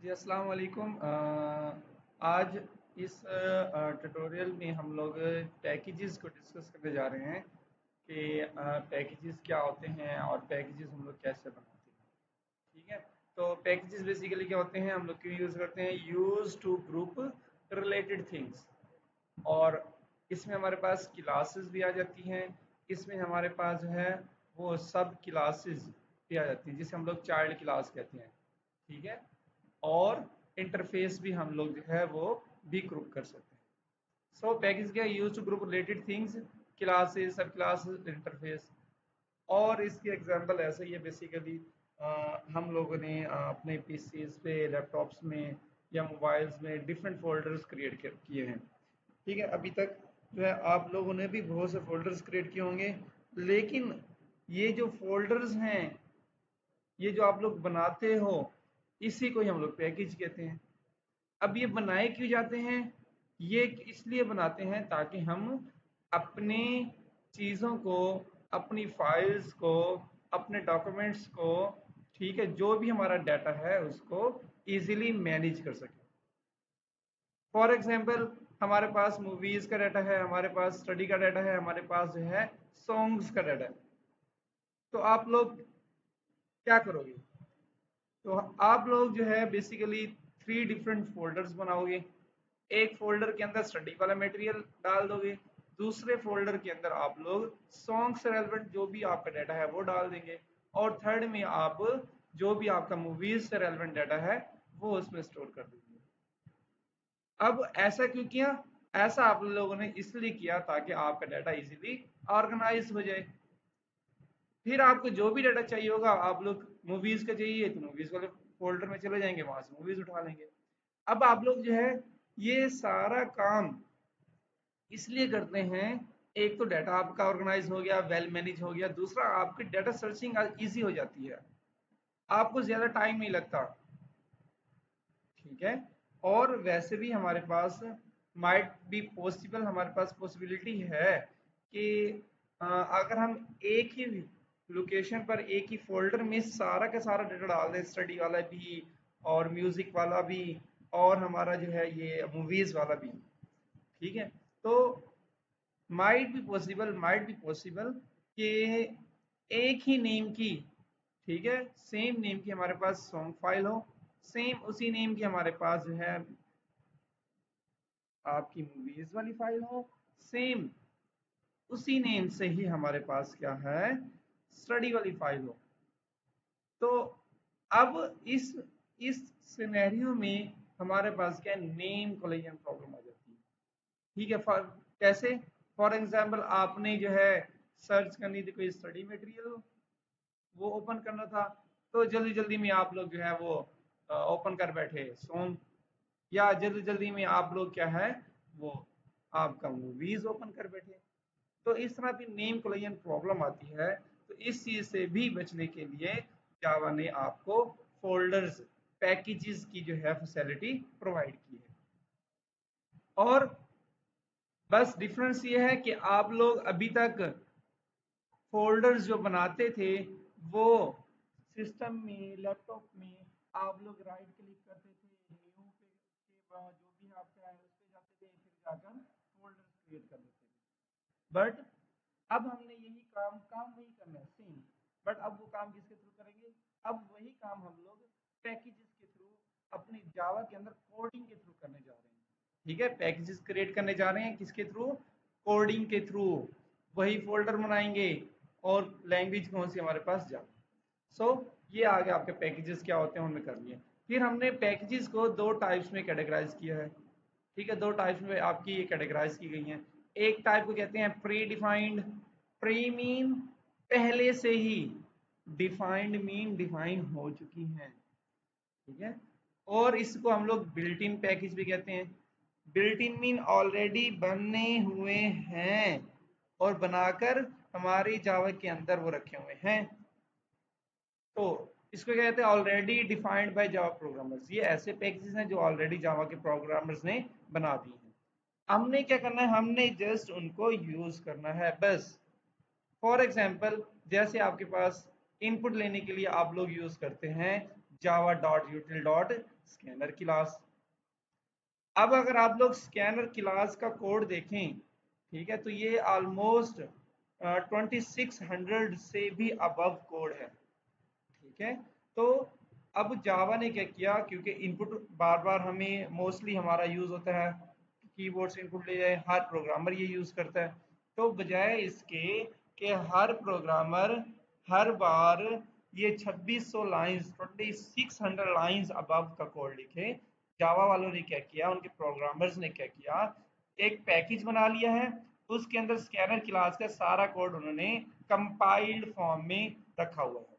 जी अस्सलाम वालेकुम। आज इस ट्यूटोरियल में हम लोग पैकेजेस को डिस्कस करने जा रहे हैं कि पैकेजेस क्या होते हैं और पैकेजेस हम लोग कैसे बनाते हैं। ठीक है, तो पैकेजेस बेसिकली क्या होते हैं, हम लोग क्यों यूज़ करते हैं, use to group related things. और इसमें हमारे पास क्लासेस भी आ जाती हैं। इसमें हमारे पास जो है वो सब क्लासेस भी आ जाती हैं जिसे हम लोग चाइल्ड क्लास कहते हैं। ठीक है, और इंटरफेस भी हम लोग जो है वो भी ग्रुप कर सकते हैं। सो पैकेज क्या, use to group related things, classes, sub classes, interface. और इसके एग्जांपल ऐसे ही है बेसिकली। हम लोगों ने अपने पीसीज पे, लैपटॉप्स में या मोबाइल्स में डिफरेंट फोल्डर्स क्रिएट किए हैं। ठीक है, अभी तक जो है आप लोगों ने भी बहुत से फोल्डर्स क्रिएट किए होंगे, लेकिन ये जो फोल्डर्स हैं, ये जो आप लोग बनाते हो, इसी को ही हम लोग पैकेज कहते हैं। अब ये बनाए क्यों जाते हैं, ये इसलिए बनाते हैं ताकि हम अपने चीज़ों को, अपनी फाइल्स को, अपने डॉक्यूमेंट्स को, ठीक है, जो भी हमारा डाटा है उसको इजीली मैनेज कर सकें। फॉर एग्जांपल, हमारे पास मूवीज़ का डाटा है, हमारे पास स्टडी का डाटा है, हमारे पास जो है सॉन्ग्स का डाटा है। तो आप लोग क्या करोगे, तो आप लोग जो है बेसिकली 3 डिफरेंट फोल्डर्स बनाओगे। एक फोल्डर के अंदर स्टडी वाला मटेरियल डाल दोगे, दूसरे फोल्डर के अंदर आप लोग सॉन्ग से रेलेवेंट जो भी आपका डाटा है वो डाल देंगे, और थर्ड में आप जो भी आपका मूवीज से रेलेवेंट डाटा है वो उसमें स्टोर कर देंगे। अब ऐसा क्यों किया, ऐसा आप लोगों ने इसलिए किया ताकि आपका डाटा इजीली ऑर्गेनाइज हो जाए। फिर आपको जो भी डाटा चाहिए होगा, आप लोग मूवीज का चाहिए तो मूवीज वाले फोल्डर में चले जाएंगे, वहां से मूवीज उठा लेंगे। अब आप लोग जो है ये सारा काम इसलिए करते हैं, एक तो डाटा आपका ऑर्गेनाइज हो गया, वेल मैनेज हो गया, दूसरा आपकी डाटा सर्चिंग इजी हो जाती है, आपको ज्यादा टाइम नहीं लगता। ठीक है, और वैसे भी हमारे पास माइट बी पॉसिबल, हमारे पास पॉसिबिलिटी है कि अगर हम एक ही लोकेशन पर, एक ही फोल्डर में सारा का सारा डाटा डाल दें, स्टडी वाला भी और म्यूजिक वाला भी और हमारा जो है ये मूवीज वाला भी, ठीक है, तो माइट बी पॉसिबल कि एक ही नेम की, ठीक है, सेम नेम की हमारे पास सॉन्ग फाइल हो, सेम उसी नेम की हमारे पास जो है आपकी मूवीज वाली फाइल हो, सेम उसी नेम से ही हमारे पास क्या है, स्टडी वाली फाइल हो। तो अब इस सिनेरियो में हमारे पास क्या, नेम कोलिजन प्रॉब्लम आ जाती है। ठीक है, फॉर कैसे, फॉर एग्जाम्पल आपने जो है सर्च करनी थी कोई स्टडी मटेरियल, वो ओपन करना था, तो जल्दी जल्दी में आप लोग जो है वो ओपन कर बैठे सॉन्ग, या जल्दी जल्दी में आप लोग क्या है वो आपका मूवीज ओपन कर बैठे। तो इस तरह की नेम कोलिजन प्रॉब्लम आती है। तो इस चीज से भी बचने के लिए जावा ने आपको फोल्डर्स, पैकेजेस की जो है फैसिलिटी प्रोवाइड की है। और बस डिफरेंस ये है कि आप लोग अभी तक फोल्डर्स जो बनाते थे वो सिस्टम में, लैपटॉप में आप लोग राइट क्लिक करते थे, न्यू पे के बाद जो भी आपका है उस पे जाते थे, फिर जाकर फोल्डर्स क्रिएट कर देते थे। बट अब हमने यही काम काम वही करना है, सेम। बट अब वो काम किसके थ्रू करेंगे, अब वही काम हम लोग पैकेजेस के थ्रू, अपनी जावा के अंदर कोडिंग के थ्रू करने जा रहे हैं। ठीक है, पैकेजेस क्रिएट करने जा रहे हैं किसके थ्रू, कोडिंग के थ्रू। वही फोल्डर बनाएंगे, और लैंग्वेज कौन सी हमारे पास, जावा। सो ये आगे आपके पैकेजेस क्या होते हैं उनमें कर लिए। फिर हमने पैकेजेस को 2 टाइप्स में कैटेगराइज किया है। ठीक है, 2 टाइप्स में आपकी ये कैटेगराइज की गई हैं। एक टाइप को कहते हैं प्री डिफाइंड। प्री मीन पहले से ही, डिफाइंड मीन डिफाइन हो चुकी हैं। ठीक है, और इसको हम लोग बिल्ट इन पैकेज भी कहते हैं। बिल्ट इन मीन ऑलरेडी बने हुए हैं और बनाकर हमारी जावा के अंदर वो रखे हुए हैं। तो इसको क्या कहते हैं, already defined by Java programmers. ये ऐसे पैकेजेस हैं जो ऑलरेडी जावा के प्रोग्रामर्स ने बना दी हैं। हमने क्या करना है, हमने जस्ट उनको यूज करना है बस। फॉर एग्जाम्पल, जैसे आपके पास इनपुट लेने के लिए आप लोग यूज करते हैं java.util.scanner क्लास। अब अगर आप लोग स्कैनर क्लास का कोड देखें, ठीक है, तो ये ऑलमोस्ट 2600 से भी अबव कोड है। ठीक है, तो अब जावा ने क्या किया, क्योंकि इनपुट बार बार हमें मोस्टली हमारा यूज होता है कीबोर्ड से इनपुट ले जाए, हर प्रोग्रामर ये यूज करता है, तो बजाय इसके कि हर प्रोग्रामर हर बार ये 2600 लाइंस 2600 लाइंस अबव का कोड लिखे, जावा वालों ने क्या किया, उनके प्रोग्रामर्स ने क्या किया, एक पैकेज बना लिया है, उसके अंदर स्कैनर क्लास का सारा कोड उन्होंने कंपाइल्ड फॉर्म में रखा हुआ है।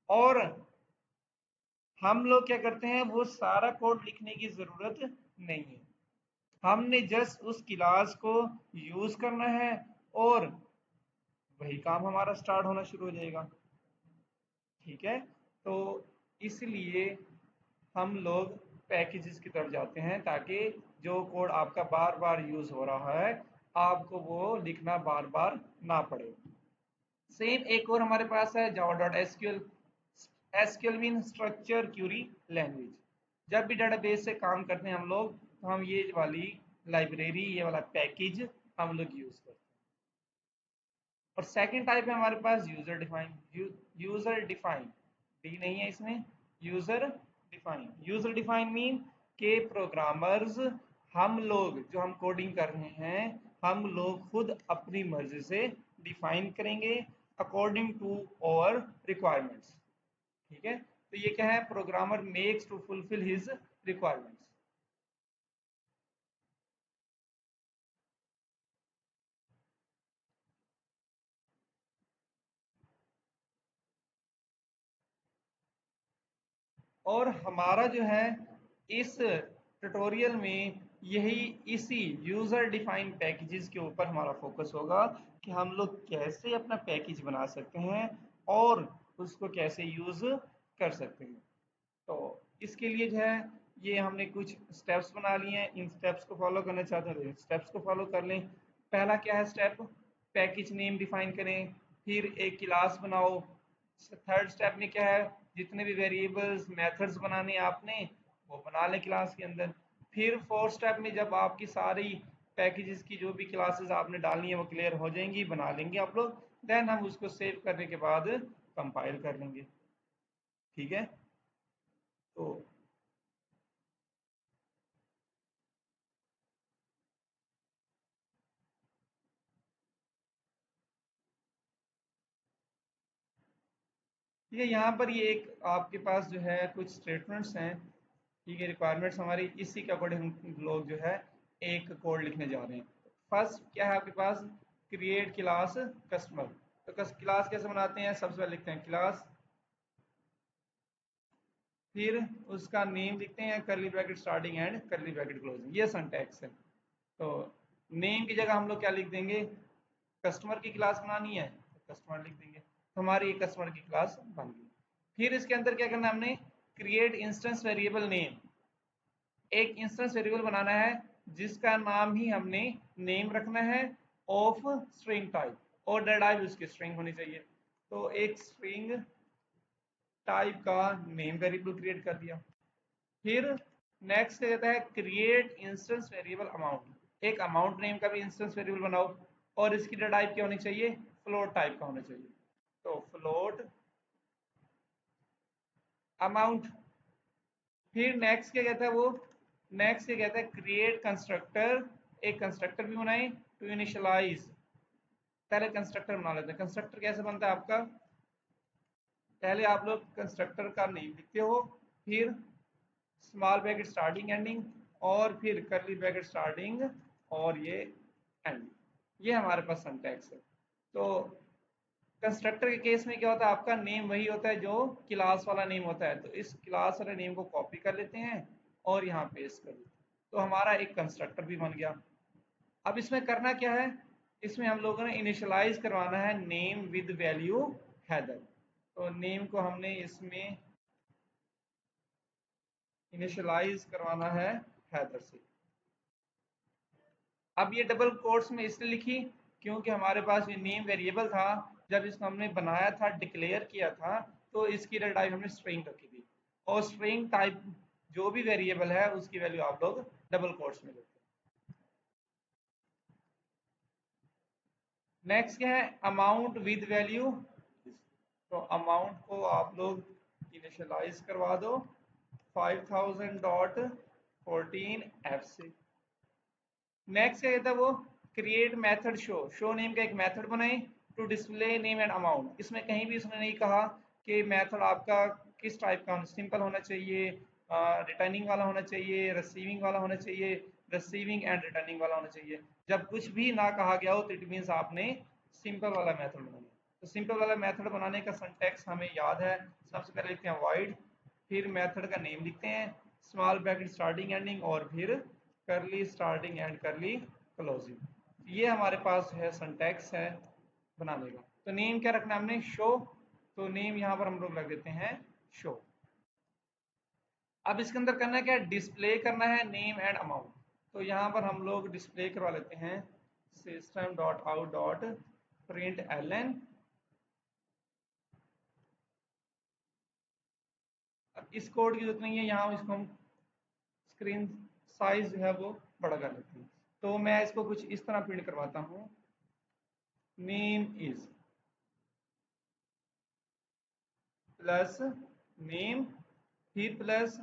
और हम लोग क्या करते हैं, वो सारा कोड लिखने की जरूरत नहीं है, हमने जस्ट उस क्लास को यूज करना है और वही काम हमारा स्टार्ट होना शुरू हो जाएगा। ठीक है, तो इसलिए हम लोग पैकेजेस की तरफ जाते हैं, ताकि जो कोड आपका बार बार यूज हो रहा है आपको वो लिखना बार बार ना पड़े। सेम एक और हमारे पास है java.sql। SQL mean structure Curie language. जब भी डेटाबेस से काम करते हैं हम लोग, तो हम ये वाली लाइब्रेरी, ये वाला पैकेज हम लोग यूज करते हैं। और सेकंड टाइप है हमारे पास user define. User define, D नहीं है इसमें, user define. User define mean के प्रोग्रामर्स, हम लोग जो हम कोडिंग कर रहे हैं, हम लोग खुद अपनी मर्जी से डिफाइन करेंगे अकॉर्डिंग टू और रिक्वायरमेंट्स। ठीक है, तो ये क्या है, programmer makes to fulfil his requirements. और हमारा जो है इस ट्यूटोरियल में यही इसी यूजर डिफाइंड पैकेजेस के ऊपर हमारा फोकस होगा कि हम लोग कैसे अपना पैकेज बना सकते हैं और उसको कैसे यूज कर सकते हैं। तो इसके लिए जो है ये हमने कुछ स्टेप्स बना लिए हैं, इन स्टेप्स को फॉलो करना चाहते हैं तो स्टेप्स को फॉलो कर लें। पहला क्या है स्टेप, पैकेज नेम डिफाइन करें, फिर एक क्लास बनाओ। थर्ड स्टेप में क्या है, जितने भी वेरिएबल्स मेथड्स बनाने हैं आपने वो बना लें क्लास के अंदर। फिर फोर्थ स्टेप में जब आपकी सारी पैकेजेस की जो भी क्लासेस आपने डालनी है वो क्लियर हो जाएंगी, बना लेंगे आप लोग, देन हम उसको सेव करने के बाद कंपाइल कर लेंगे। ठीक है, तो ठीक है, यहाँ पर ये एक आपके पास जो है कुछ स्टेटमेंट्स हैं। ठीक है, रिक्वायरमेंट्स हमारी इसी के अकॉर्डिंग हम लोग जो है एक कोड लिखने जा रहे हैं। फर्स्ट क्या है आपके पास, क्रिएट क्लास कस्टमर। तो क्लास कैसे बनाते हैं, सबसे पहले लिखते हैं क्लास, फिर उसका नेम लिखते हैं करली ब्रैकेट स्टार्टिंग एंड करली ब्रैकेट क्लोजिंग, ये सिंटैक्स है। तो नेम की जगह हम लोग क्या लिख देंगे, कस्टमर की क्लास बनानी है तो कस्टमर लिख देंगे, तो हमारी एक कस्टमर की क्लास बन गई। फिर इसके अंदर क्या करना है हमने, क्रिएट इंस्टेंस वेरिएबल नेम। एक इंस्टेंस वेरिएबल बनाना है जिसका नाम ही हमने नेम रखना है ऑफ स्ट्रिंग टाइप, और डेटा टाइप उसकी स्ट्रिंग होनी चाहिए। तो एक स्ट्रिंग टाइप का नेम वेरिएबल क्रिएट कर दिया। फिर नेक्स्ट क्या कहता है, क्रिएट इंस्टेंस वेरिएबल अमाउंट। एक अमाउंट नेम का भी इंस्टेंस वेरिएबल बनाओ, और इसकी डेटा टाइप क्या होनी चाहिए, फ्लोट टाइप का होना चाहिए। तो फ्लोट अमाउंट। फिर नेक्स्ट क्या कहता है वो, नेक्स्ट क्या कहता है, क्रिएट कंस्ट्रक्टर। एक कंस्ट्रक्टर भी बनाए टू इनिशियलाइज। पहले कंस्ट्रक्टर बना लेते हैं। कंस्ट्रक्टर कैसे बनता है आपका, पहले आप लोग कंस्ट्रक्टर का नेम लिखते हो, फिर स्मॉल ब्रैकेट स्टार्टिंग एंडिंग, और फिर करली ब्रैकेट स्टार्टिंग और ये एंड। ये हमारे पास सिंटैक्स है। तो कंस्ट्रक्टर के केस में क्या होता है, आपका नेम वही होता है जो क्लास वाला नेम होता है, तो इस क्लास वाले नेम को कॉपी कर लेते हैं और यहाँ पेस्ट कर देते हैं, तो हमारा एक कंस्ट्रक्टर भी बन गया। अब इसमें करना क्या है, इसमें हम लोगों ने इनिशियलाइज करवाना है नेम विद वैल्यू हैदर। तो नेम को हमने इसमें इनिशियलाइज करवाना है हैदर से। अब ये डबल कोट्स में इसलिए लिखी क्योंकि हमारे पास ये नेम वेरिएबल था, जब इसको हमने बनाया था डिक्लेयर किया था, तो इसकी डेटा टाइप हमने स्ट्रिंग रखी थी, और स्ट्रिंग टाइप जो भी वेरिएबल है उसकी वैल्यू आप लोग डबल कोट्स में लेते हैं। नेक्स्ट क्या है, अमाउंट विद वैल्यू। तो अमाउंट को आप लोग इनिशियलाइज करवा दो 5000.14 F से। नेक्स्ट क्या कहता है वो, create method show, show name का एक मेथड बनाए to display name and amount. इसमें कहीं भी उसने नहीं कहा कि मेथड आपका किस टाइप का, सिंपल होना चाहिए, रिटर्निंग वाला होना चाहिए, रिसीविंग वाला होना चाहिए, रिसीविंग एंड रिटर्निंग वाला होना चाहिए। जब कुछ भी ना कहा गया हो तो इट मीन्स आपने सिंपल वाला मेथड बनाना। तो सिंपल वाला मेथड बनाने का सिंटैक्स हमें याद है। सबसे पहले लिखते हैं वाइड, फिर मेथड का नेम लिखते हैं, स्मॉल ब्रैकेट स्टार्टिंग एंडिंग, और फिर करली स्टार्टिंग एंड करली क्लोजिंग। ये हमारे पास है सिंटैक्स है बनाने का। तो नेम क्या रखना है हमने, शो। तो नेम यहाँ पर हम लोग रख देते हैं शो। अब इसके अंदर करना क्या है, डिस्प्ले करना है नेम एंड अमाउंट। तो यहाँ पर हम लोग डिस्प्ले करवा लेते हैं system dot out dot print L N. अब इस कोड की जरूरत नहीं है, यहाँ इसको हम स्क्रीन साइज जो है वो बड़ा कर लेते हैं। तो मैं इसको कुछ इस तरह प्रिंट करवाता हूँ, नेम इज प्लस नेम, फिर प्लस,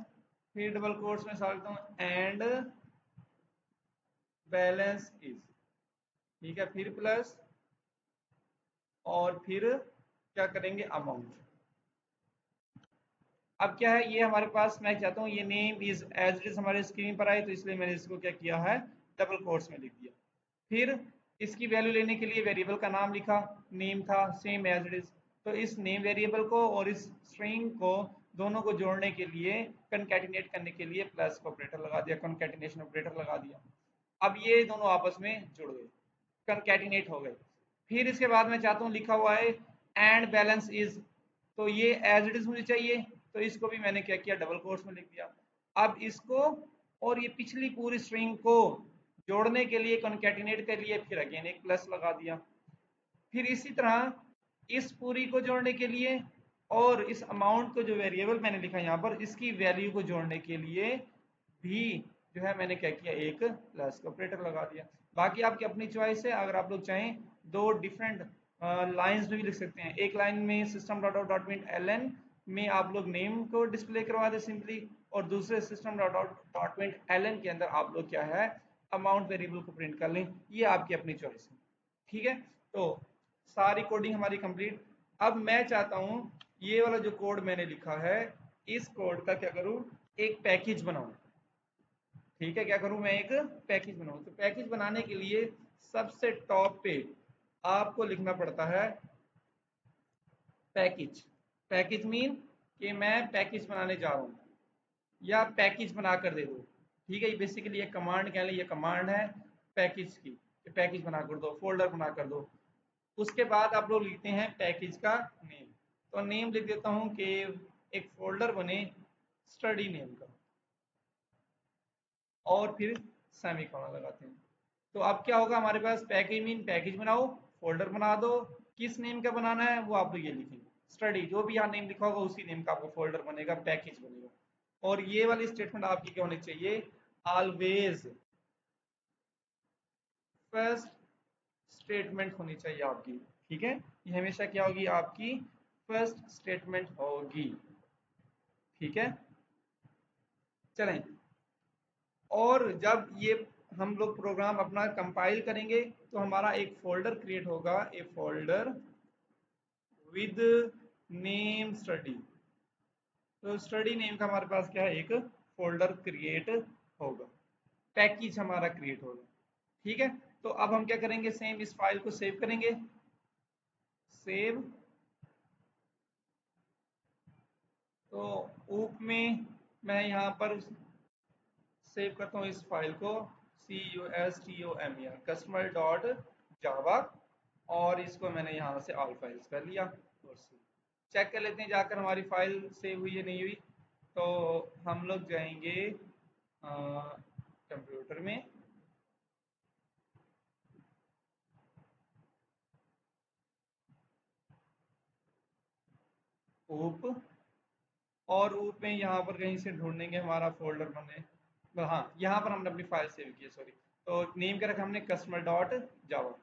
फिर डबल कोट्स में डालता हूँ एंड बैलेंस इज, ठीक है, फिर प्लस, और फिर क्या करेंगे, अमाउंट। अब क्या है, ये हमारे पास, मैं चाहता हूँ ये name is as it is हमारे स्क्रीन पर आए, तो इसलिए मैंने इसको क्या किया है, डबल कोट्स में लिख दिया। फिर इसकी वैल्यू लेने के लिए वेरिएबल का नाम लिखा, नेम था सेम एज इट इज। तो इस नेम वेरिएबल को और इस स्ट्रिंग को दोनों को जोड़ने के लिए, कंकैटिनेट करने के लिए प्लस का ऑपरेटर लगा दिया, कंकैटिनेशन ऑपरेटर लगा दिया। अब ये दोनों आपस में जुड़ गए, कंकैटिनेट हो गए। फिर इसके बाद मैं चाहता हूँ, लिखा हुआ है एंड बैलेंस इज, तो ये एज इट इज मुझे चाहिए, तो इसको भी मैंने क्या किया, डबल कोट्स में लिख दिया। अब इसको और ये पिछली पूरी स्ट्रिंग को जोड़ने के लिए, कॉन्कैटिनेट के लिए फिर अगेन एक प्लस लगा दिया। फिर इसी तरह इस पूरी को जोड़ने के लिए और इस अमाउंट को जो वेरिएबल मैंने लिखा यहाँ पर, इसकी वैल्यू को जोड़ने के लिए भी जो है मैंने क्या किया, एक प्लस का ऑपरेटर लगा दिया। बाकी आपकी अपनी चॉइस है, अगर आप लोग चाहें दो डिफरेंट लाइंस में भी लिख सकते हैं। एक लाइन में system dot out dot print L N में आप लोग नेम को डिस्प्ले करवा दें सिंपली, और दूसरे system dot out dot print L N के अंदर आप लोग क्या है, अमाउंट वेरिएबल को प्रिंट कर लें। ये आपकी अपनी चॉइस है, ठीक है। तो सारी कोडिंग हमारी कंप्लीट। अब मैं चाहता हूँ ये वाला जो कोड मैंने लिखा है, इस कोड का क्या करूँ, एक पैकेज बनाऊँ। ठीक है, क्या करूँ मैं, एक पैकेज बनाऊँ। तो पैकेज बनाने के लिए सबसे टॉप पे आपको लिखना पड़ता है पैकेज। पैकेज मीन कि मैं पैकेज बनाने जा रहा हूँ, या पैकेज बना कर दे दो। ठीक है, ये बेसिकली ये कमांड कह लें, ये कमांड है पैकेज की, कि पैकेज बना कर दो, फोल्डर बना कर दो। उसके बाद आप लोग लिखते हैं पैकेज का नेम। तो नेम लिख देता हूँ कि एक फोल्डर बने स्टडी नेम का, और फिर सेमीकोलन लगाते हैं। तो अब क्या होगा हमारे पास, पैकेज मीन पैकेज बनाओ, फोल्डर बना दो। किस नेम का बनाना है वो आप लोग ये लिखेंगे, स्टडी, जो भी यहाँ नेम लिखा होगा उसी नेम का आपको फोल्डर बनेगा, पैकेज बनेगा। और ये वाली स्टेटमेंट आपकी क्या होनी चाहिए, ऑलवेज फर्स्ट स्टेटमेंट होनी चाहिए आपकी। ठीक है, ये हमेशा क्या होगी, आपकी फर्स्ट स्टेटमेंट होगी। ठीक है, चलें। और जब ये हम लोग प्रोग्राम अपना कंपाइल करेंगे तो हमारा एक फोल्डर क्रिएट होगा, ए फोल्डर विद नेम स्टडी। तो स्टडी नेम का हमारे पास क्या है, एक फोल्डर क्रिएट होगा, पैकेज हमारा क्रिएट होगा। ठीक है, तो अब हम क्या करेंगे, सेम इस फाइल को सेव करेंगे, सेव। तो ऊप में मैं यहाँ पर सेव करता हूँ इस फाइल को, custom कस्टमर डॉट जावा, और इसको मैंने यहाँ से ऑल फाइल्स कर लिया। और चेक कर लेते हैं जाकर हमारी फाइल सेव हुई है नहीं हुई। तो हम लोग जाएंगे कंप्यूटर में, ऊप, और ऊप में यहाँ पर कहीं से ढूंढेंगे हमारा फोल्डर बने, हाँ यहाँ पर हमने अपनी फाइल सेव की है, सॉरी। तो नेम क्या रखा हमने, कस्टमर डॉट जावा,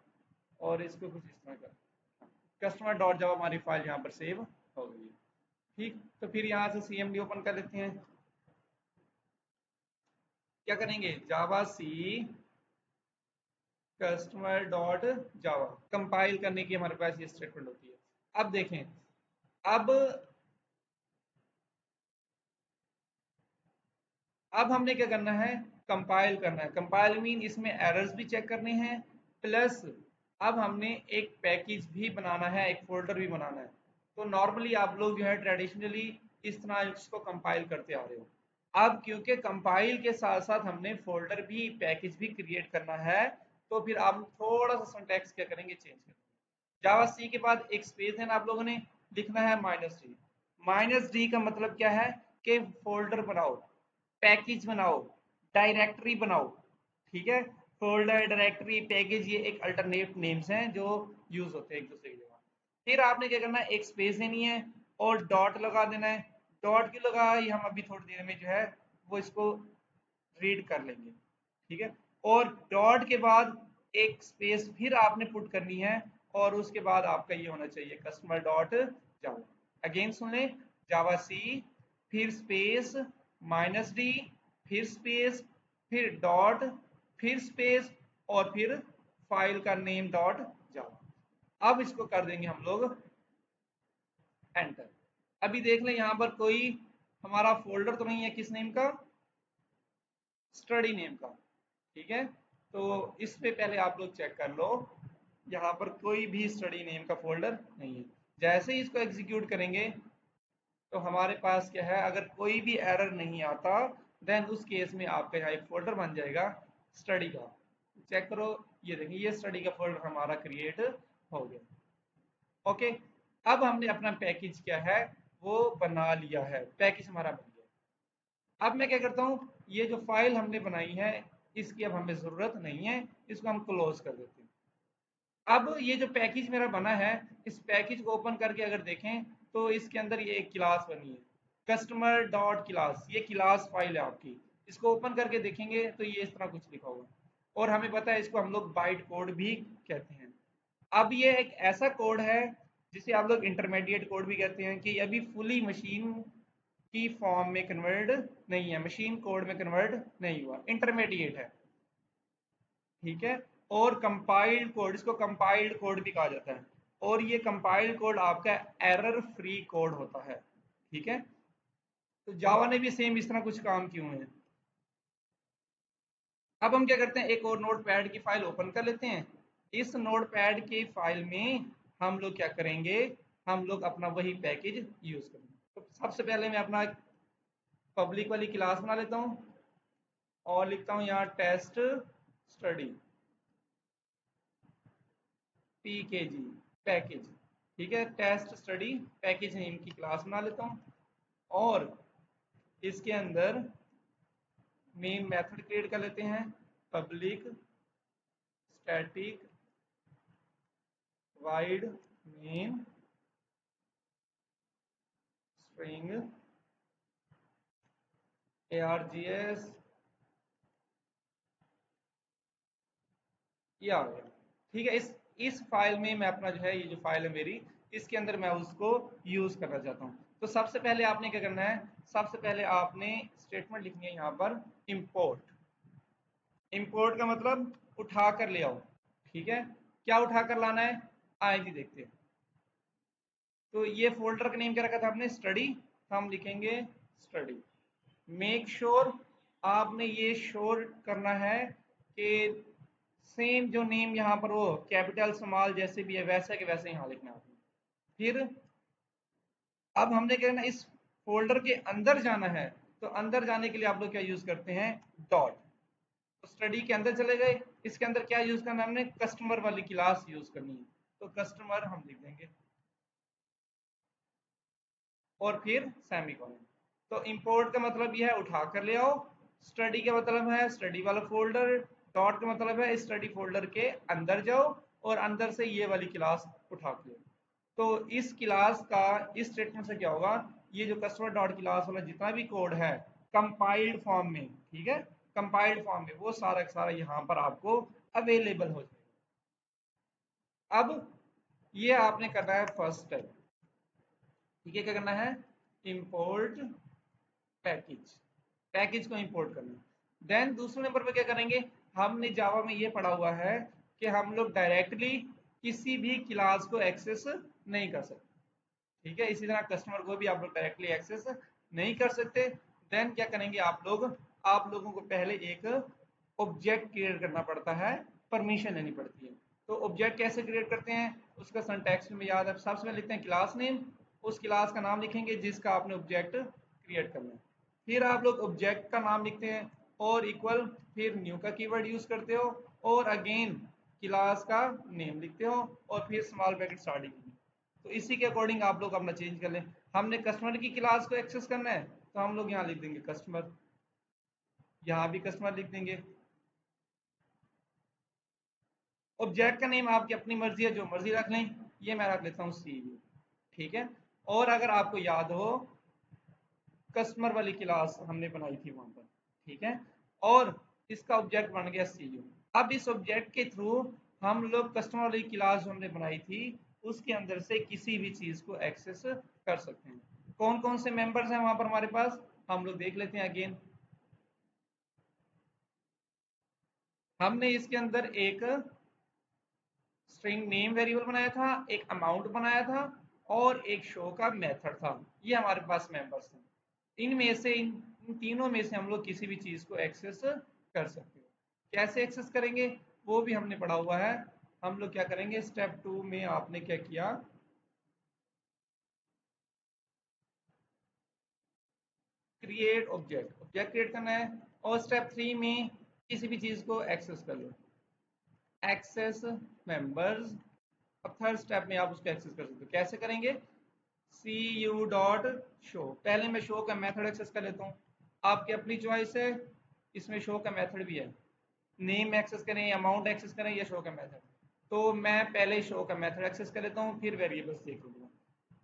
और इसको कुछ इस तरह का, कस्टमर डॉट जावा हमारी फाइल यहाँ पर सेव हो गई है। ठीक, तो फिर यहाँ से सीएमडी ओपन कर लेते हैं। क्या करेंगे, जावा सी कस्टमर डॉट जावा, कंपाइल करने की हमारे पास ये स्टेटमेंट होती है। अब देखें, अब हमने क्या करना है, कंपाइल करना है। कंपाइल मीन इसमें एरर्स भी चेक करने हैं, प्लस अब हमने एक पैकेज भी बनाना है, एक फोल्डर भी बनाना है। तो नॉर्मली आप लोग जो है ट्रेडिशनली इस तरह इसको कंपाइल करते आ रहे हो। अब क्योंकि कंपाइल के साथ साथ हमने फोल्डर भी, पैकेज भी क्रिएट करना है, तो फिर आप थोड़ा सा सिंटैक्स क्या करेंगे, चेंज करेंगे। जावा सी के बाद एक स्पेस है ना, आप लोगों ने लिखना है माइनस डी। माइनस डी का मतलब क्या है कि फोल्डर बनाओ, पैकेज बनाओ, डायरेक्टरी बनाओ। ठीक है, फोल्डर, डायरेक्टरी, पैकेज, ये एक अल्टरनेट नेम्स हैं जो यूज होते हैं एक दूसरे की जगह। फिर आपने क्या करना है, एक स्पेस देनी है और डॉट लगा देना है। डॉट क्यों लगा, ये हम अभी थोड़ी देर में जो है वो इसको रीड कर लेंगे। ठीक है, और डॉट के बाद एक स्पेस फिर आपने पुट करनी है, और उसके बाद आपका ये होना चाहिए कस्टमर डॉट जावा। अगेन सुन लें, जावा सी, फिर स्पेस, माइनस डी, फिर स्पेस, फिर डॉट, फिर स्पेस, और फिर फाइल का नेम डॉट जावा। अब इसको कर देंगे हम लोग एंटर। अभी देख लें यहाँ पर कोई हमारा फोल्डर तो नहीं है, किस नेम का, स्टडी नेम का। ठीक है, तो इस पे पहले आप लोग चेक कर लो, यहाँ पर कोई भी स्टडी नेम का फोल्डर नहीं है। जैसे ही इसको एग्जीक्यूट करेंगे तो हमारे पास क्या है, अगर कोई भी एरर नहीं आता, देन उस केस में आपका यहाँ एक फोल्डर बन जाएगा स्टडी का। चेक करो, ये देखिए ये स्टडी का फोल्डर हमारा क्रिएट हो गया। ओके, अब हमने अपना पैकेज क्या है वो बना लिया है, पैकेज हमारा बन गया। अब मैं क्या करता हूँ, ये जो फाइल हमने बनाई है इसकी अब हमें ज़रूरत नहीं है, इसको हम क्लोज कर देते हैं। अब ये जो पैकेज मेरा बना है, इस पैकेज को ओपन करके अगर देखें तो इसके अंदर ये एक क्लास बनी है, कस्टमर डॉट क्लास, ये क्लास फाइल है आपकी। इसको ओपन करके देखेंगे तो ये इस तरह कुछ लिखा होगा, और हमें पता है इसको हम लोग बाइट कोड भी कहते हैं। अब ये एक ऐसा कोड है जिसे आप लोग इंटरमीडिएट कोड भी कहते हैं, कि ये अभी फुली मशीन की फॉर्म में कन्वर्ट नहीं है, मशीन कोड में कन्वर्ट नहीं हुआ, इंटरमीडिएट है। ठीक है, और कंपाइल्ड कोड, इसको कंपाइल्ड कोड भी कहा जाता है, और ये कंपाइल्ड कोड आपका एरर फ्री कोड होता है। ठीक है, तो जावा ने भी सेम इस तरह कुछ काम किए हुए हैं। अब हम क्या करते हैं, एक और नोटपैड की फाइल ओपन कर लेते हैं। इस नोटपैड की फाइल में हम लोग क्या करेंगे, हम लोग अपना वही पैकेज यूज करेंगे। तो सबसे पहले मैं अपना पब्लिक वाली क्लास बना लेता हूँ, और लिखता हूँ यहाँ टेस्ट स्टडी पीकेजी पैकेज। ठीक है, टेस्ट स्टडी पैकेज नेम की क्लास बना लेता हूँ, और इसके अंदर मेन मेथड क्रिएट कर लेते हैं, public static wide main string args, ये आ गया। ठीक है, इस फाइल में मैं अपना जो है, ये जो फाइल है मेरी, इसके अंदर मैं उसको यूज करना चाहता हूँ। तो सबसे पहले आपने क्या करना है, सबसे पहले आपने स्टेटमेंट लिखनी है यहाँ पर इंपोर्ट। इंपोर्ट का मतलब उठा कर ले आओ। ठीक है, क्या उठा कर लाना है, आए जी देखते हैं। तो ये फोल्डर का नेम क्या रखा था आपने, स्टडी, तो हम लिखेंगे स्टडी। मेक श्योर, आपने ये श्योर करना है कि सेम जो नेम यहाँ पर वो कैपिटल स्मॉल जैसे भी है वैसा के वैसे यहाँ लिखना है आपने। फिर अब हमने क्या करना, इस फोल्डर के अंदर जाना है, तो अंदर जाने के लिए आप लोग क्या यूज करते हैं, डॉट। तो स्टडी के अंदर चले गए, इसके अंदर क्या यूज करना है, हमने कस्टमर वाली क्लास यूज करनी है, तो कस्टमर हम लिख देंगे, और फिर सेमीकोलन। तो इंपोर्ट का मतलब यह है उठा कर ले आओ, स्टडी का मतलब है स्टडी वाला फोल्डर, डॉट का मतलब है स्टडी फोल्डर के अंदर जाओ और अंदर से ये वाली क्लास उठा के लो। तो इस क्लास का इस स्टेटमेंट से क्या होगा, ये जो कस्टमर डॉट क्लास वाला जितना भी कोड है कंपाइल्ड फॉर्म में, ठीक है, कंपाइल्ड फॉर्म में वो सारा का सारा यहाँ पर आपको अवेलेबल हो जाएगा। अब ये आपने करना है फर्स्ट स्टेप, ठीक है, क्या करना है, इंपोर्ट पैकेज, पैकेज को इंपोर्ट करना है। देन दूसरे नंबर पे क्या करेंगे, हमने जावा में ये पढ़ा हुआ है कि हम लोग डायरेक्टली किसी भी क्लास को एक्सेस नहीं कर सकते, ठीक है, इसी तरह कस्टमर को भी आप लोग डायरेक्टली एक्सेस नहीं कर सकते। देन क्या करेंगे आप लोगों को पहले एक ऑब्जेक्ट क्रिएट करना पड़ता है, परमिशन लेनी पड़ती है। तो ऑब्जेक्ट कैसे क्रिएट करते हैं, उसका सिंटैक्स में याद है, सबसे पहले लिखते हैं क्लास नेम, उस क्लास का नाम लिखेंगे जिसका आपने ऑब्जेक्ट क्रिएट करना है, फिर आप लोग ऑब्जेक्ट का नाम लिखते हैं और इक्वल, फिर न्यू का कीवर्ड यूज करते हो और अगेन क्लास का नेम लिखते हो और फिर स्मॉल ब्रैकेट स्टार्टिंग में। तो इसी के अकॉर्डिंग आप लोग अपना चेंज कर लें। हमने कस्टमर की क्लास को एक्सेस करना है तो हम लोग यहाँ लिख देंगे कस्टमर, यहाँ भी कस्टमर लिख देंगे। ऑब्जेक्ट का नेम आपकी अपनी मर्जी है, जो मर्जी रख लें, ये मैं रख लेता हूँ सी यू, ठीक है। और अगर आपको याद हो कस्टमर वाली क्लास हमने बनाई थी वहां पर, ठीक है, और इसका ऑब्जेक्ट बन गया सी यू। अब इस ऑब्जेक्ट के थ्रू हम लोग कस्टमर वाली क्लास जो हमने बनाई थी उसके अंदर से किसी भी चीज को एक्सेस कर सकते हैं। कौन कौन से मेंबर्स हैं वहां पर हमारे पास, हम लोग देख लेते हैं अगेन। हमने इसके अंदर एक स्ट्रिंग नेम वेरिएबल बनाया था, एक अमाउंट बनाया था और एक शो का मेथड था, ये हमारे पास मेंबर्स हैं। इनमें से इन तीनों में से हम लोग किसी भी चीज को एक्सेस कर सकते हो। कैसे एक्सेस करेंगे वो भी हमने पढ़ा हुआ है। हम लोग क्या करेंगे, स्टेप 2 में आपने क्या किया, क्रिएट ऑब्जेक्ट, ऑब्जेक्ट क्रिएट करना है, और स्टेप 3 में किसी भी चीज को एक्सेस कर लो, एक्सेस मेंबर्स। अब थर्ड स्टेप में आप उसको एक्सेस कर सकते हो, कैसे करेंगे, सी यू डॉट शो, पहले मैं शो का मेथड एक्सेस कर लेता हूँ, आपकी अपनी चॉइस है, इसमें शो का मेथड भी है, नेम एक्सेस करें, अमाउंट एक्सेस करें या शो का मेथड। तो मैं पहले शो का मेथड एक्सेस कर लेता हूँ फिर वेरिएबल्स देख लूँगा,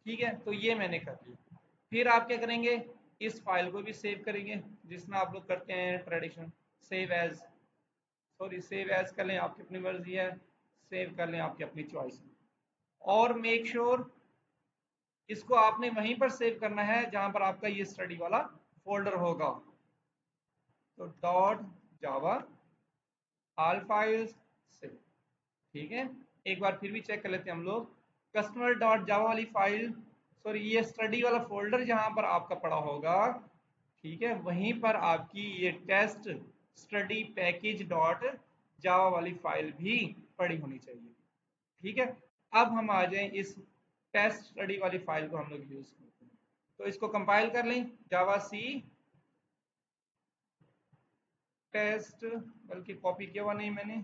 ठीक है, तो ये मैंने कर लिया। फिर आप क्या करेंगे, इस फाइल को भी सेव करेंगे जिसमें आप लोग करते हैं tradition, save as, sorry save as कर लें, आपकी अपनी मर्जी है, सेव कर लें आपकी अपनी चॉइस है। और मेक श्योर इसको आपने वहीं पर सेव करना है जहां पर आपका ये स्टडी वाला फोल्डर होगा। तो dot Java all files save, ठीक है। एक बार फिर भी चेक कर लेते हैं हम लोग, कस्टमर डॉट जावा वाली फाइल, सॉरी ये स्टडी वाला फोल्डर जहां पर आपका पड़ा होगा, ठीक है, वहीं पर आपकी ये test study package dot java वाली फाइल भी पड़ी होनी चाहिए, ठीक है। अब हम आ जाएं इस टेस्ट स्टडी वाली फाइल को हम लोग यूज करते हैं, तो इसको कंपाइल कर लें, जावा सी टेस्ट, बल्कि कॉपी किया हुआ नहीं मैंने,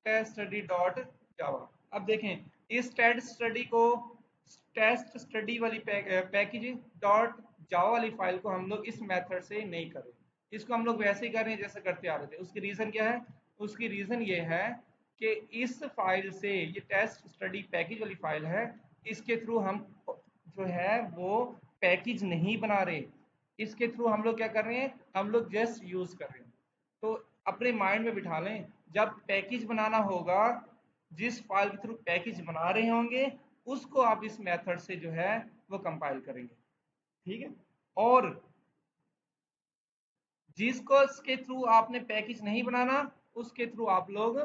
टेस्ट स्टडी डॉट जावा। अब देखें इस टेस्ट स्टडी को, टेस्ट स्टडी वाली पैकेज डॉट जावा वाली फाइल को हम लोग इस मेथड से नहीं कर रहे, इसको हम लोग वैसे ही कर रहे हैं जैसे करते आ रहे थे। उसकी रीजन क्या है, उसकी रीजन ये है कि इस फाइल से, ये टेस्ट स्टडी पैकेज वाली फाइल है, इसके थ्रू हम जो है वो पैकेज नहीं बना रहे, इसके थ्रू हम लोग क्या कर रहे हैं, हम लोग जस्ट यूज कर रहे हैं। तो अपने माइंड में बिठा लें, जब पैकेज बनाना होगा, जिस फाइल के थ्रू पैकेज बना रहे होंगे उसको आप इस मेथड से जो है वो कंपाइल करेंगे, ठीक है। और जिसको इसके थ्रू आपने पैकेज नहीं बनाना उसके थ्रू आप लोग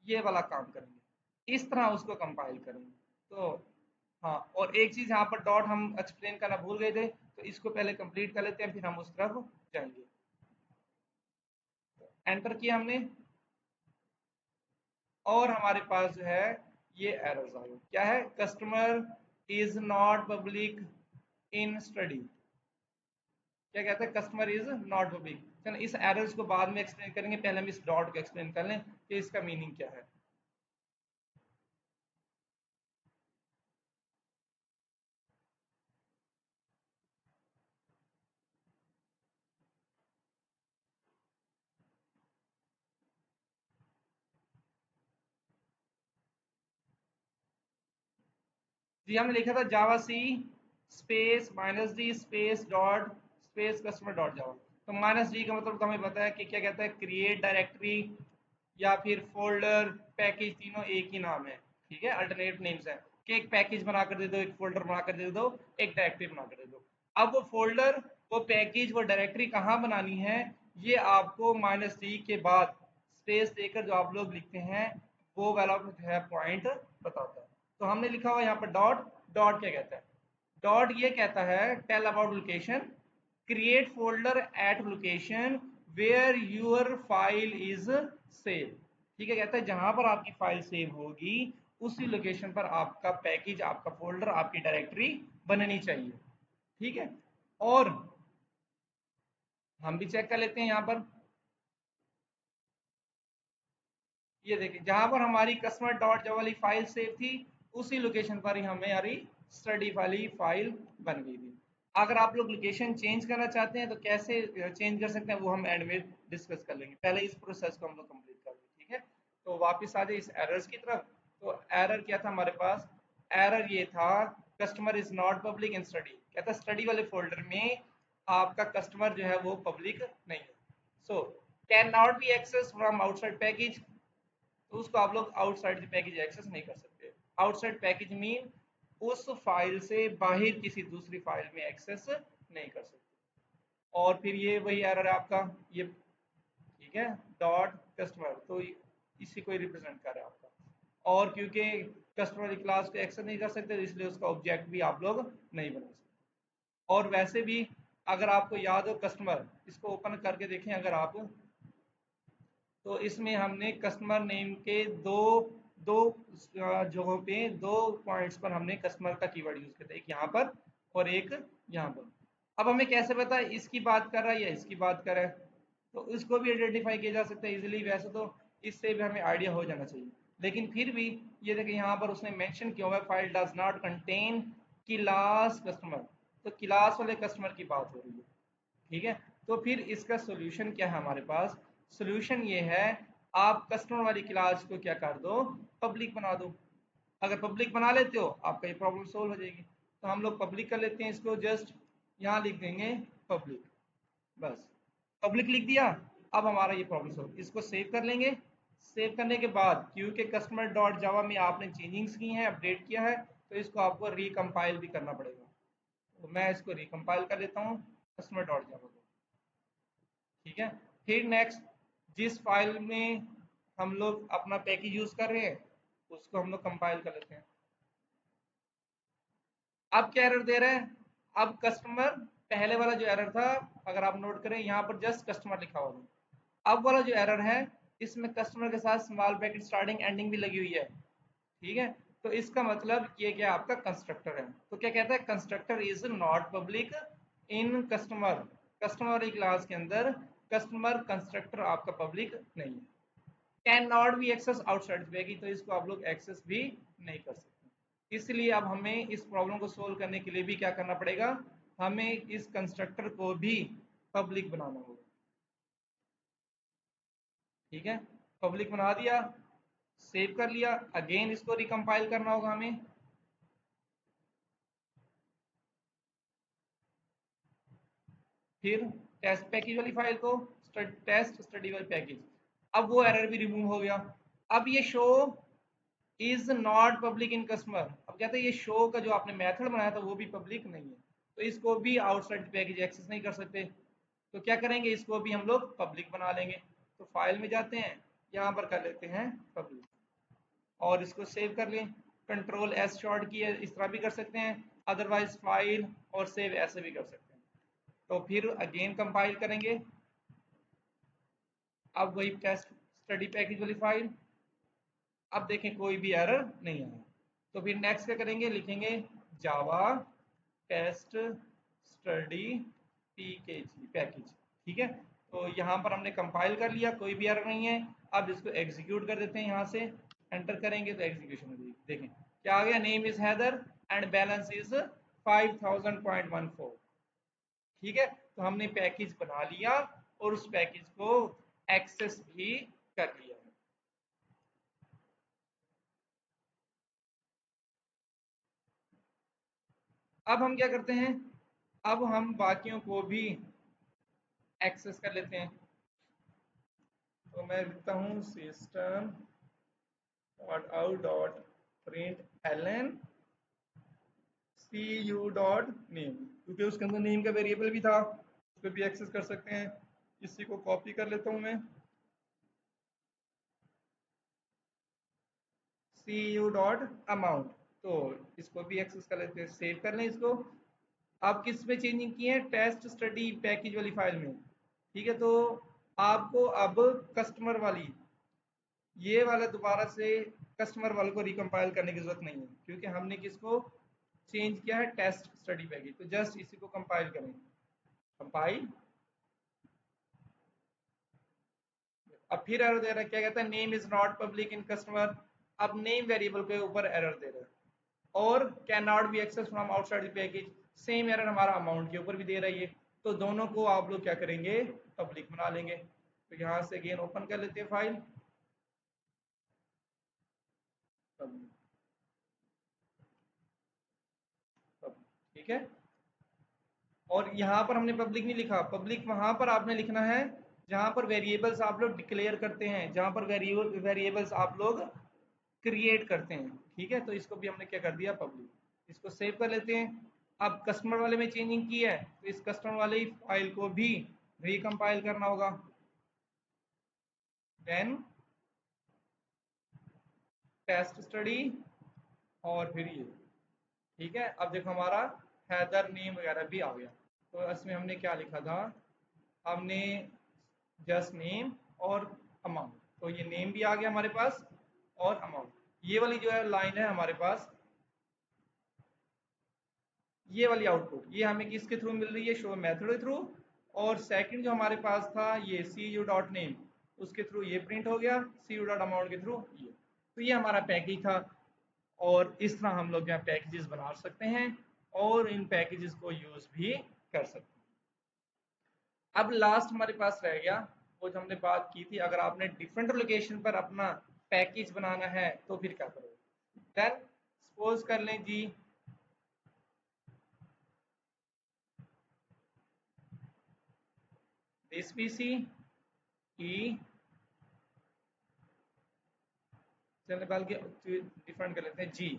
ये वाला काम करेंगे, इस तरह उसको कंपाइल करेंगे। तो हाँ, और एक चीज यहाँ पर डॉट हम एक्सप्लेन करना भूल गए थे, तो इसको पहले कंप्लीट कर लेते हैं फिर हम उस तरफ जाएंगे। एंटर किया हमने और हमारे पास जो है ये एरर्स आ गए, क्या है, customer is not public in study, क्या कहते हैं, कस्टमर इज नॉट पब्लिक। चलो इस एरर्स को बाद में एक्सप्लेन करेंगे, पहले हम इस डॉट को एक्सप्लेन कर लें कि इसका मीनिंग क्या है। जी हमने लिखा था Java C space minus D space dot space customer dot Java. तो माइनस डी का मतलब तो हमें पता है कि क्या कहता है, क्रिएट डायरेक्टरी या फिर फोल्डर पैकेज, तीनों एक ही नाम है। ठीक है, अल्टरनेट नेम्स है कि एक पैकेज बना कर दे दो, एक फोल्डर बना कर दे दो, एक डायरेक्टरी बना कर दे दो। अब वो फोल्डर, वो पैकेज, वो डायरेक्टरी कहाँ बनानी है, ये आपको माइनस डी के बाद स्पेस देकर जो आप लोग लिखते हैं वो वाला जो है पॉइंट बताता है। तो हमने लिखा हुआ यहाँ पर डॉट। डॉट क्या कहता है, डॉट ये कहता है tell about location, create folder at location where your file is save. ठीक है, कहता है जहां पर आपकी फाइल सेव होगी उसी लोकेशन पर आपका पैकेज, आपका फोल्डर, आपकी डायरेक्टरी बननी चाहिए। ठीक है, और हम भी चेक कर लेते हैं यहाँ पर। ये देखिए जहां पर हमारी कस्टमर डॉट जावा वाली फाइल सेव थी उसी लोकेशन पर ही हमारी स्टडी वाली फाइल बन गई थी। अगर आप लोग लोकेशन चेंज करना चाहते हैं तो कैसे चेंज कर सकते हैं वो हम एंड में डिस्कस कर लेंगे, पहले इस प्रोसेस को हम लोग कंप्लीट कर लें। ठीक है, तो वापस आ जाए इस एरर्स की तरफ। तो एरर क्या था हमारे पास, एरर ये था customer is not public in study. क्या था, स्टडी वाले फोल्डर में आपका कस्टमर जो है वो पब्लिक नहीं है। So can not be access from outside package, तो उसको आप लोग आउटसाइड पैकेज एक्सेस नहीं कर सकते। आउटसाइड पैकेज मीन उस फाइल से बाहर किसी दूसरी फाइल में एक्सेस नहीं कर सकते। और फिर ये वही एरर है आपका ये। ठीक है, डॉट कस्टमर तो इसी को रिप्रेजेंट कर रहा है आपका। और क्योंकि कस्टमर की क्लास को एक्सेस नहीं कर सकते तो इसलिए उसका ऑब्जेक्ट भी आप लोग नहीं बना सकते। और वैसे भी अगर आपको याद हो कस्टमर, इसको ओपन करके देखें अगर आप, तो इसमें हमने कस्टमर नेम के दो दो जगहों पे, दो पॉइंट्स पर हमने कस्टमर का कीवर्ड यूज किया था, एक यहाँ पर और एक यहाँ पर। अब हमें कैसे पता है इसकी बात कर रहा है या इसकी बात कर रहा है, तो इसको भी आइडेंटिफाई किया जा सकता है इजीली। वैसे तो इससे भी हमें आइडिया हो जाना चाहिए, लेकिन फिर भी ये देखिए यहाँ पर उसने मेंशन किया हुआ है file does not contain class customer, तो क्लास वाले कस्टमर की बात हो रही है। ठीक है, तो फिर इसका सोल्यूशन क्या है हमारे पास, सोल्यूशन ये है आप कस्टमर वाली क्लास को क्या कर दो, पब्लिक बना दो। अगर पब्लिक बना लेते हो आपका ये प्रॉब्लम सोल्व हो जाएगी। तो हम लोग पब्लिक कर लेते हैं इसको, जस्ट यहाँ लिख देंगे पब्लिक, बस पब्लिक लिख दिया। अब हमारा ये प्रॉब्लम सोल्व, इसको सेव कर लेंगे। सेव करने के बाद क्योंकि कस्टमर डॉट जावा में आपने चेंजिंग्स की हैं, अपडेट किया है, तो इसको आपको रिकम्पाइल भी करना पड़ेगा। तो मैं इसको रिकम्पाइल कर लेता हूँ कस्टमर डॉट जावा को। ठीक है, फिर नेक्स्ट जिस फाइल में हम लोग अपना पैकेज यूज कर रहे हैं उसको हम लोग कंपाइल कर लेते हैं। अब क्या एरर दे रहा है, अब कस्टमर, पहले वाला जो एरर था अगर आप नोट करें यहाँ पर जस्ट कस्टमर लिखा हुआ था। अब वाला जो एरर है इसमें कस्टमर के साथ स्मॉल ब्रैकेट स्टार्टिंग एंडिंग भी लगी हुई है। ठीक है, तो इसका मतलब ये क्या आपका कंस्ट्रक्टर है। तो क्या कहता है, constructor is not public in customer, customer वाली क्लास के अंदर कस्टमर कंस्ट्रक्टर आपका पब्लिक नहीं है। Can not be access outside package, तो इसको आप लोग एक्सेस भी नहीं कर सकते। इसलिए अब हमें इस प्रॉब्लम को सोल्व करने के लिए भी क्या करना पड़ेगा, हमें इस कंस्ट्रक्टर को भी पब्लिक बनाना होगा। ठीक है, पब्लिक बना दिया, सेव कर लिया, अगेन इसको रिकम्पाइल करना होगा हमें। फिर टेस्ट पैकेज वाली फाइल को टेस्ट स्टडी वाली पैकेज, अब वो एरर भी रिमूव हो गया। अब ये show is not public in customer, अब कहते हैं ये शो का जो आपने मेथड बनाया था वो भी पब्लिक नहीं है, तो इसको भी आउटसाइड पैकेज एक्सेस नहीं कर सकते। तो क्या करेंगे, इसको भी हम लोग पब्लिक बना लेंगे। तो फाइल में जाते हैं, यहाँ पर कर लेते हैं पब्लिक और इसको सेव कर लें। कंट्रोल एस शॉर्ट की है, इस तरह भी कर सकते हैं, अदरवाइज फाइल और सेव ऐसे भी कर सकते हैं। तो फिर अगेन कंपाइल करेंगे, अब वही टेस्ट स्टडी पैकेज वाली फाइल। अब देखें कोई भी एरर नहीं आया। तो फिर नेक्स्ट क्या करेंगे, लिखेंगे Java test study PKG package. ठीक है, तो यहाँ पर हमने कंपाइल कर लिया, कोई भी एरर नहीं है। अब इसको एग्जीक्यूट कर देते हैं, यहाँ से एंटर करेंगे तो एग्जीक्यूशन हो जाएगी। देखें क्या आ गया, name is Haider and balance is 5000.14। ठीक है, तो हमने पैकेज बना लिया और उस पैकेज को एक्सेस भी कर लिया। अब हम क्या करते हैं, अब हम बाकियों को भी एक्सेस कर लेते हैं। तो मैं लिखता हूँ system dot out dot print ln C U dot name, क्योंकि उसके अंदर नेम का वेरिएबल भी था, उसको भी एक्सेस कर सकते हैं। इसी को कॉपी कर लेता हूँ मैं, सी यू डॉट अमाउंट, तो इसको भी एक्सेस कर लेते हैं। सेव कर लें इसको। अब किस में चेंजिंग की है, टेस्ट स्टडी पैकेज वाली फाइल में। ठीक है, तो आपको अब कस्टमर वाली, ये वाला दोबारा से कस्टमर वाले को रिकम्पाइल करने की जरूरत नहीं है, क्योंकि हमने किसको चेंज किया है, टेस्ट स्टडी पैकेज। तो जस्ट इसी को कंपाइल करें, कंपाइल। अब फिर एरर दे रहा है, क्या कहता है, name is not public in customer. अब नेम वेरिएबल के ऊपर एरर दे रहा है, और can not be access from outside the package. Same error हमारा अमाउंट के ऊपर भी दे रही है। तो दोनों को आप लोग क्या करेंगे, पब्लिक बना लेंगे। तो यहाँ से अगेन ओपन कर लेते हैं फाइल, ठीक है। और यहाँ पर हमने पब्लिक नहीं लिखा, पब्लिक वहां पर आपने लिखना है जहां पर वेरिएबल्स आप लोग डिक्लेयर करते हैं, जहां पर वेरिएबल्स आप लोग क्रिएट करते हैं। ठीक है, तो इसको भी हमने क्या कर दिया, पब्लिक। इसको सेव कर लेते हैं। अब कस्टमर वाले में चेंजिंग की है, तो इस कस्टमर वाले फाइल को भी रिकम्पाइल करना होगा। देन टेस्ट स्टडी, और फिर ये, ठीक है। अब देखो हमारा हैदर नेम वगैरह भी आ गया। तो इसमें हमने क्या लिखा था, हमने जस्ट नेम और अमाउंट, तो ये नेम भी आ गया हमारे पास और अमाउंट। ये वाली जो है लाइन है हमारे पास, ये वाली आउटपुट ये हमें किसके थ्रू मिल रही है, शो मेथड के थ्रू। और सेकंड जो हमारे पास था ये सी यू डॉट नेम, उसके थ्रू ये प्रिंट हो गया, सी यू डॉट अमाउंट के थ्रू ये। तो ये हमारा पैकेज था, और इस तरह हम लोग यहाँ पैकेजेस बना सकते हैं और इन पैकेजेस को यूज भी कर सकते हैं। अब लास्ट हमारे पास रह गया वो जो हमने बात की थी, अगर आपने डिफरेंट लोकेशन पर अपना पैकेज बनाना है तो फिर क्या करोगे। देन सपोज कर लें जी, दिस पीसी ई, चलिए बल्कि डिफरेंट कर लेते हैं जी।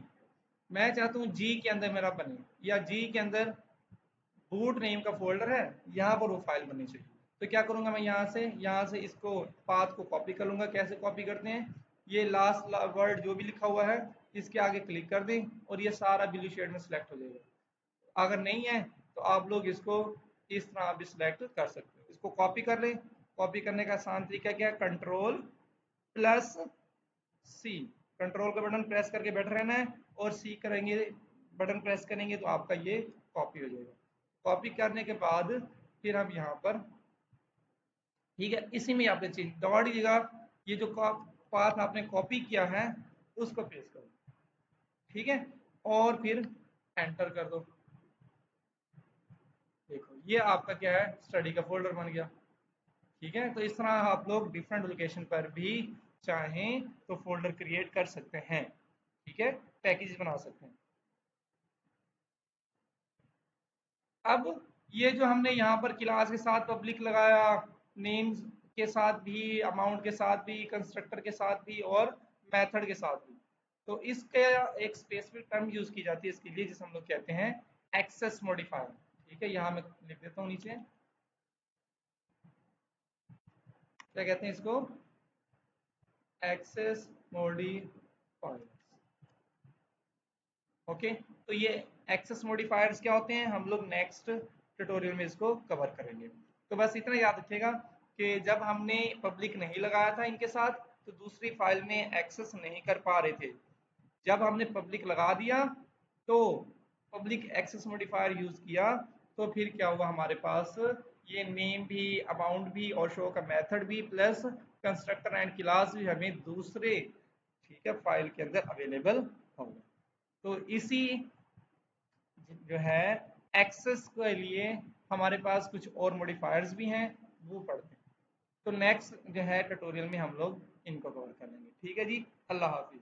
मैं चाहता हूँ जी के अंदर मेरा बने, या जी के अंदर बूट नेम का फोल्डर है, यहाँ पर वो फाइल बननी चाहिए। तो क्या करूंगा मैं, यहाँ से इसको पाथ को कॉपी कर लूंगा। कैसे कॉपी करते हैं, ये लास्ट वर्ड जो भी लिखा हुआ है इसके आगे क्लिक कर दें, और ये सारा ब्लू शेड में सिलेक्ट हो जाएगा। अगर नहीं है तो आप लोग इसको इस तरह भी सिलेक्ट कर सकते हो। इसको कॉपी कर लें। कॉपी करने का आसान तरीका क्या है, कंट्रोल प्लस सी, कंट्रोल का बटन प्रेस करके बैठे रहना है, और सी करेंगे, बटन प्रेस करेंगे तो आपका ये कॉपी हो जाएगा। कॉपी करने के बाद फिर हम यहाँ पर, ठीक है, इसी में आपने चेंज दबा दीजिएगा, ये जो पाथ आपने कॉपी किया है उसको पेस्ट करो, ठीक है, और फिर एंटर कर दो। देखो ये आपका क्या है, स्टडी का फोल्डर बन गया। ठीक है, तो इस तरह आप लोग डिफरेंट लोकेशन पर भी चाहें तो फोल्डर क्रिएट कर सकते हैं। ठीक है, पैकेज बना सकते हैं। अब ये जो हमने यहाँ पर क्लास के साथ पब्लिक लगाया, नेम्स के साथ भी, अमाउंट के साथ भी, कंस्ट्रक्टर के साथ भी, और मेथड के साथ भी, तो इसके एक स्पेसिफिक टर्म यूज की जाती है इसके लिए, जिसे हम लोग कहते हैं एक्सेस मॉडिफायर। ठीक है, यहाँ मैं लिख देता हूँ नीचे, क्या कहते हैं इसको, एक्सेस मॉडिफायर। ओके, तो ये एक्सेस मॉडिफायर्स क्या होते हैं, हम लोग नेक्स्ट ट्यूटोरियल में इसको कवर करेंगे। तो बस इतना याद रखिएगा कि जब हमने पब्लिक नहीं लगाया था इनके साथ, तो दूसरी फाइल में एक्सेस नहीं कर पा रहे थे। जब हमने पब्लिक लगा दिया, तो पब्लिक एक्सेस मॉडिफायर यूज किया, तो फिर क्या हुआ, हमारे पास ये नेम भी, अमाउंट भी, और शो का मेथड भी, प्लस कंस्ट्रक्टर एंड क्लास भी हमें दूसरे, ठीक है, फाइल के अंदर अवेलेबल होंगे। तो इसी जो है एक्सेस के लिए हमारे पास कुछ और मॉडिफायर्स भी हैं, वो पढ़ते हैं। तो नेक्स्ट जो है ट्यूटोरियल में हम लोग इनको कवर कर लेंगे। ठीक है जी, अल्लाह हाफिज।